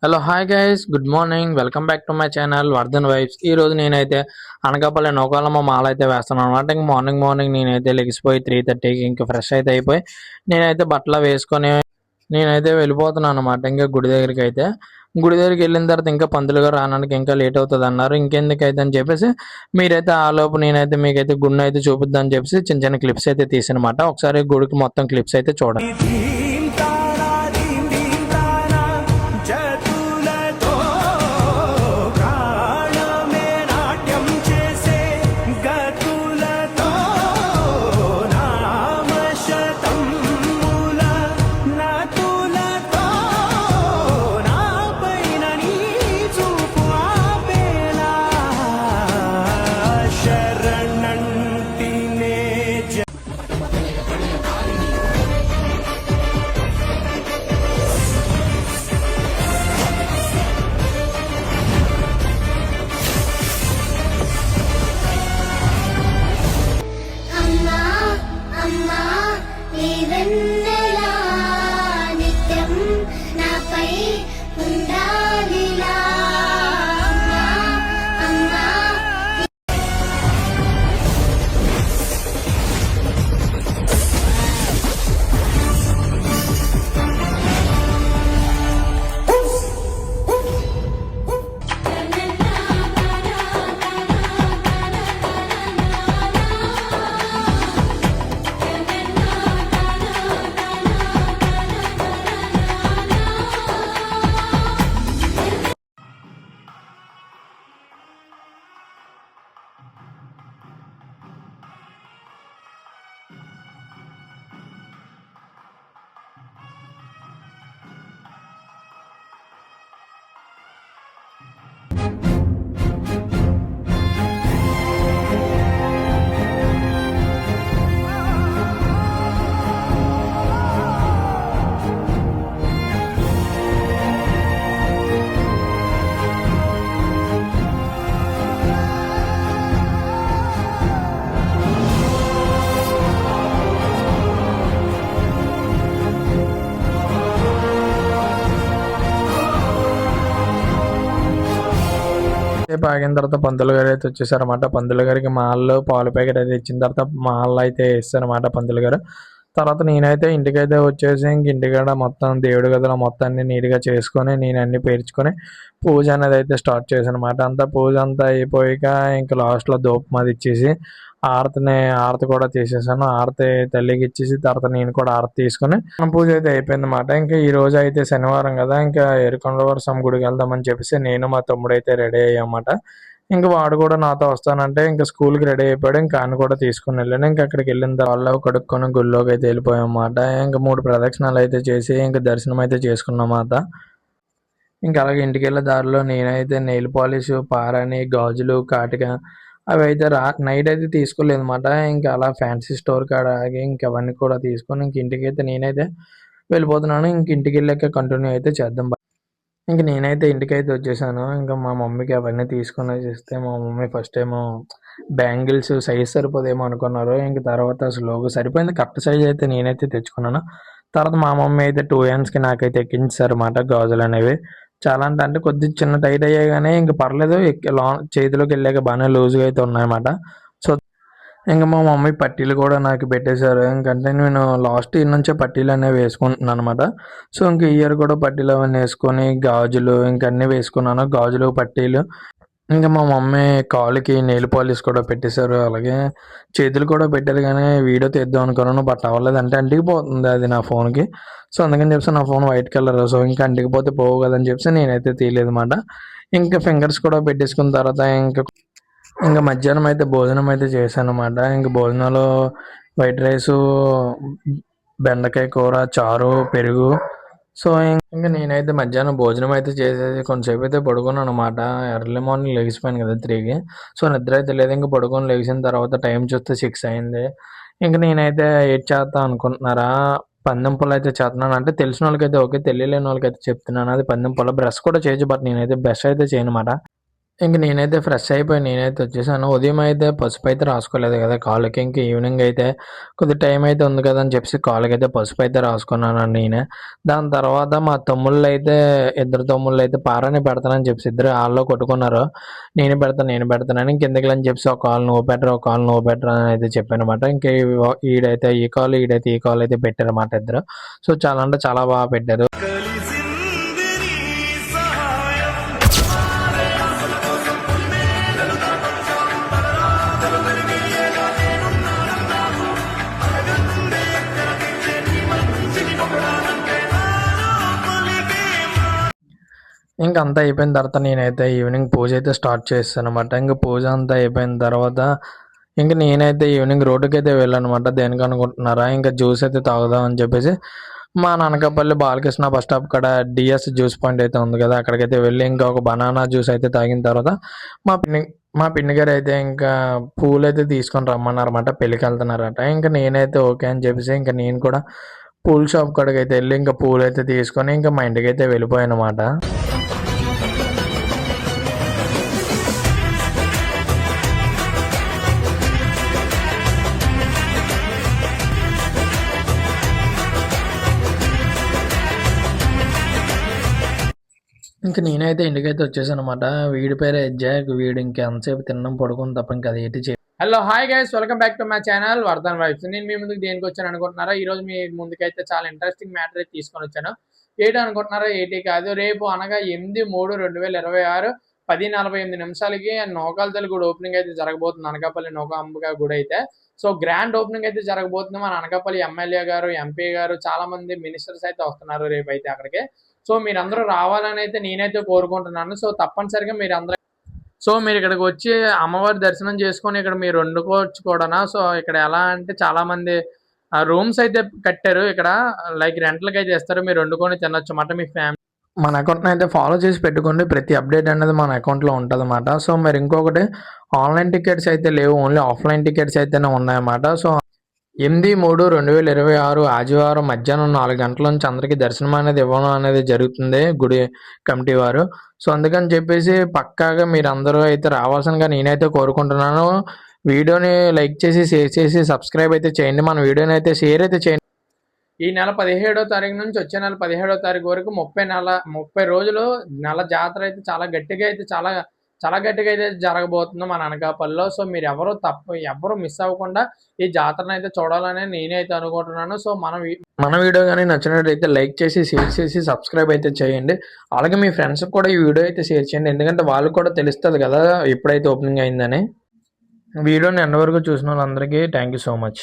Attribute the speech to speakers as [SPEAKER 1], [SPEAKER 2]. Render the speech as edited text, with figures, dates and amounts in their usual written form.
[SPEAKER 1] Hello hi guys, good morning. Welcome back to my channel Vardhan vibes. ఈ రోజు నేనైతే అనకాపల్లి నౌకాలమ్మ మాల అయితే వేస్తున్నాను అనమాట. ఇంక మార్నింగ్ నేనైతే లెగిసిపోయి 3:30కి ఇంకా ఫ్రెష్ అయితే అయిపోయి నేనైతే బట్టలు వేసుకొని నేనైతే వెళ్ళిపోతున్నాను అనమాట. ఇంకా గుడి దగ్గరికి వెళ్ళిన తర్వాత ఇంకా పంతులు గారు రావడానికి ఇంకా లేట్ అవుతుంది అన్నారు. ఇంకెందుకైతే అని చెప్పేసి మీరైతే ఆ లోపు నేనైతే మీకైతే గుడిని అయితే చూపిద్దామని చెప్పేసి చిన్న చిన్న క్లిప్స్ అయితే తీసానమాట. ఒకసారి గుడికి మొత్తం క్లిప్స్ అయితే చూడండి. సేపు ఆగిన తర్వాత పంతులు గారు అయితే వచ్చేసారన్నమాట. పంతులు గారికి మాల్లో పాలు ప్యాకెట్ అయితే ఇచ్చిన తర్వాత మాల్లో అయితే వేస్తారన్నమాట పంతులు గారు. తర్వాత నేనైతే ఇంటికైతే వచ్చేసి ఇంటికాడ మొత్తం దేవుడి గదిలో మొత్తాన్ని నీట్గా చేసుకొని నేను అన్ని పేర్చుకొని పూజ అనేది అయితే స్టార్ట్ చేశాను అనమాట. అంతా పూజ అంతా అయిపోయాక ఇంకా లాస్ట్లో ధూపం అది ఇచ్చేసి ఆరతి కూడా తీసేసాను. ఆరతి తల్లికి ఇచ్చేసి తర్వాత నేను కూడా ఆరతి తీసుకుని పూజ అయితే అయిపోయింది అనమాట. ఇంకా ఈ రోజు అయితే శనివారం కదా, ఇంకా ఏరుకొండలవారి స్వామి గుడికి వెళ్దామని చెప్పేసి నేను మా తమ్ముడు అయితే రెడీ అయ్యామన్నమాట. ఇంకా వాడు కూడా నాతో వస్తానంటే ఇంకా స్కూల్కి రెడీ అయిపోయాడు. ఇంకా ఆయన కూడా తీసుకుని వెళ్ళాను. ఇంకా అక్కడికి వెళ్ళిన తర్వాత కడుక్కొని గుళ్ళోకి అయితే వెళ్ళిపోయాం అన్నమాట. ఇంకా 3 ప్రదక్షిణాలు అయితే చేసి ఇంకా దర్శనం అయితే చేసుకున్నమాట. ఇంకా అలాగే ఇంటికి వెళ్ళే దారిలో నేనైతే నెయిల్ పాలిష్, పారాని, గాజులు, కాటిక అవి అయితే నైట్ అయితే తీసుకోలేదు అనమాట. ఇంకా అలా ఫ్యాన్సీ స్టోర్ కాడ ఆగి ఇంక అవన్నీ కూడా తీసుకొని ఇంక ఇంటికైతే నేనైతే వెళ్ళిపోతున్నాను. ఇంక ఇంటికి వెళ్ళాక కంటిన్యూ అయితే చేద్దాం. ఇంక నేనైతే ఇంటికైతే వచ్చేసాను. ఇంకా మా మమ్మీకి అవన్నీ తీసుకొని వచ్చేస్తే మా మమ్మీ ఫస్ట్ ఏమో బ్యాంగిల్స్ సైజ్ సరిపోదేమో అనుకున్నారు. ఇంక తర్వాత స్లోగా సరిపోయింది. కరెక్ట్ సైజ్ అయితే నేనైతే తెచ్చుకున్నాను. తర్వాత మా మమ్మీ అయితే 2 handsకి నాకైతే ఎక్కించారు అన్నమాట గాజులు అనేవి. చాలా అంటే కొద్దిగా చిన్న టైట్ అయ్యాయి కానీ ఇంక పర్లేదు, చేతిలోకి వెళ్ళాక బాగానే లూజ్గా అయితే ఉన్నాయన్నమాట. సో ఇంకా మా మమ్మీ పట్టీలు కూడా నాకు పెట్టేశారు. ఇంకంటే నేను లాస్ట్ ఇయర్ నుంచే పట్టీలు అనేవి వేసుకుంటున్నాను అనమాట. సో ఇంక ఈ ఇయర్ కూడా పట్టీలు అవన్నీ వేసుకొని గాజులు ఇంకన్నీ వేసుకున్నాను, గాజులు పట్టీలు. ఇంకా మా మమ్మీ కాలుకి నెయిల్ పాలిష్ కూడా పెట్టేశారు, అలాగే చేతులు కూడా పెట్టారు. కానీ వీడియో తీద్దాం అనుకున్నాను, బట్ అవ్వలేదు. అంటే అంటికిపోతుంది అది నా ఫోన్కి. సో అందుకని చెప్పి నా ఫోన్ వైట్ కలర్, సో ఇంకా అంటికిపోతే పోవు కదని చెప్పి నేనైతే తీయలేదు అనమాట. ఇంకా ఫింగర్స్ కూడా పెట్టేసుకున్న తర్వాత ఇంకా మధ్యాహ్నం అయితే భోజనం అయితే చేశాను అనమాట. ఇంక భోజనంలో వైట్ రైసు, బెండకాయ కూర, చారు, పెరుగు. సో ఇంకా నేనైతే మధ్యాహ్నం భోజనం అయితే చేసేసి కొంచెంసేపు అయితే పడుకున్నాను అనమాట. ఎర్లీ మార్నింగ్ లెగిసిపోయాను కదా 3కి. సో నిద్ర అయితే లేదు. ఇంకా పడుకొని లెగిసిన తర్వాత టైం చూస్తే 6 అయింది. ఇంక నేనైతే ఏడ్ చేద్దాం అనుకుంటున్నారా, పందెం పొల అయితే చేస్తున్నాను. అంటే తెలిసిన వాళ్ళకైతే ఓకే, తెలియలేని వాళ్ళకైతే చెప్తున్నాను. అది పందెం పొల బ్రష్ కూడా చేయొచ్చు, బట్ నేనైతే బ్రష్ అయితే చేయనమాట. ఇంక నేనైతే ఫ్రెష్ అయిపోయి నేనైతే వచ్చేసాను. ఉదయం అయితే పసుపు అయితే రాసుకోలేదు కదా కాళ్ళకి. ఇంక ఈవినింగ్ అయితే కొద్దిగా టైం అయితే ఉంది కదా అని చెప్పేసి కాళ్ళకైతే పసుపు అయితే రాసుకున్నానండి నేనే. దాని తర్వాత మా తమ్ముళ్ళైతే ఇద్దరు తమ్ముళ్ళైతే పారాని పెడతానని చెప్పేసి ఇద్దరు ఆళ్ళు కొట్టుకున్నారు. నేను పెడతానని ఇంకెందుకులే అని చెప్పేసి ఒక కాలు నువ్వు బెటర్, ఒక కాలు నువ్వు బెటర్ అని అయితే చెప్పానమాట. ఇంక ఈడైతే ఈ కాలు, ఈడైతే ఈ కాలు అయితే పెట్టారన్నమాట ఇద్దరు. సో చాలా అంటే చాలా బాగా పెట్టారు. ఇంక అంతా అయిపోయిన తర్వాత నేనైతే ఈవినింగ్ పూజ అయితే స్టార్ట్ చేశానన్నమాట. ఇంక పూజ అంతా అయిపోయిన తర్వాత ఇంక నేనైతే ఈవినింగ్ రోడ్డుకైతే వెళ్ళానమాట. దేనికి అనుకుంటున్నారా? ఇంకా జ్యూస్ అయితే తాగుదాం అని చెప్పేసి మా అనకాపల్లి బాలకృష్ణ బస్ స్టాప్ కాడ డిఎస్ జ్యూస్ పాయింట్ అయితే ఉంది కదా, అక్కడికైతే వెళ్ళి ఇంకా ఒక బనానా జ్యూస్ అయితే తాగిన తర్వాత మా పిన్ని గారు అయితే ఇంకా పూలు అయితే తీసుకొని రమ్మన్నారన్నమాట. పెళ్ళికి వెళ్తున్నారట. ఇంకా నేనైతే ఓకే అని చెప్పేసి ఇంకా నేను కూడా పూల షాప్ కాడికి అయితే వెళ్ళి ఇంకా పూలు అయితే తీసుకొని ఇంకా మా ఇంటికి అయితే వెళ్ళిపోయాను అనమాట. ఇంక నేనైతే ఇంటికైతే వచ్చేసానమాట. వీడి పేరే ఎజ్జాక్. వీడు ఇంకెంతసేపు తినడం పడుకుని తప్ప ఇంకా అది ఏంటి hello hi guys, welcome back to my channel Vardhan vibes. నేను మీ ముందుకు దేనికి వచ్చాను అనుకుంటున్నారా? ఈ రోజు మీ ముందుకైతే చాలా ఇంట్రెస్టింగ్ మ్యాటర్ అయితే తీసుకొని వచ్చాను. ఏంటి అనుకుంటున్నారా? ఏంటి కాదు, రేపు అనగా 8/3/2026 10:48 నౌకాలతల్లి గుడి ఓపెనింగ్ అయితే జరగబోతుంది. అనకాపల్లి నౌకాంబిక గుడి అయితే. సో గ్రాండ్ ఓపెనింగ్ అయితే జరగబోతుంది. మన అనకాపల్లి ఎమ్మెల్యే గారు, ఎంపీ గారు, చాలా మంది మినిస్టర్స్ అయితే వస్తున్నారు రేపు అయితే అక్కడికి. సో మీరందరూ రావాలని అయితే నేనైతే కోరుకుంటున్నాను. సో తప్పనిసరిగా మీరు ఇక్కడికి వచ్చి అమ్మవారి దర్శనం చేసుకొని ఇక్కడ మీరు వండుకోవచ్చు కూడా. సో ఇక్కడ ఎలా అంటే చాలా మంది రూమ్స్ అయితే కట్టారు. ఇక్కడ లైక్ రెంట్లకి అయితే ఇస్తారు. మీరు వండుకొని తినొచ్చు అన్నమాట మీ ఫ్యామిలీ. మన అకౌంట్ని అయితే ఫాలో చేసి పెట్టుకోండి. ప్రతి అప్డేట్ అనేది మన అకౌంట్లో ఉంటుంది అన్నమాట. సో మరి ఇంకొకటి, ఆన్లైన్ టికెట్స్ అయితే లేవు, ఓన్లీ ఆఫ్లైన్ టికెట్స్ అయితేనే ఉన్నాయన్నమాట. సో 8/3/2026 ఆదివారం మధ్యాహ్నం 4 గంటల నుంచి అందరికీ దర్శనం అనేది ఇవ్వడం అనేది జరుగుతుంది గుడి కమిటీ వారు. సో అందుకని చెప్పేసి పక్కాగా మీరందరూ అయితే రావాల్సిందిగా నేనైతే కోరుకుంటున్నాను. వీడియోని లైక్ చేసి, షేర్ చేసి, సబ్స్క్రైబ్ అయితే చేయండి. మన వీడియోని అయితే షేర్ అయితే చేయండి. ఈ నెల 17వ తారీఖు నుంచి వచ్చే నెల 17వ తారీఖు వరకు 30 రోజులు నెల జాతర అయితే చాలా గట్టిగా అయితే చాలా గట్టిగా అయితే జరగబోతుంది మన అనకాపల్లిలో. సో మీరు ఎవరు మిస్ అవ్వకుండా ఈ జాతరను అయితే చూడాలని నేనైతే అనుకుంటున్నాను. సో మన వీడియో కానీ నచ్చినట్లయితే లైక్ చేసి, షేర్ చేసి, సబ్స్క్రైబ్ అయితే చేయండి. అలాగే మీ ఫ్రెండ్స్కి కూడా ఈ వీడియో అయితే షేర్ చేయండి. ఎందుకంటే వాళ్ళకి కూడా తెలుస్తుంది కదా ఎప్పుడైతే ఓపెనింగ్ అయిందని. వీడియోని ఎండ్ వరకు చూసిన వాళ్ళందరికీ థ్యాంక్ యూ సో మచ్.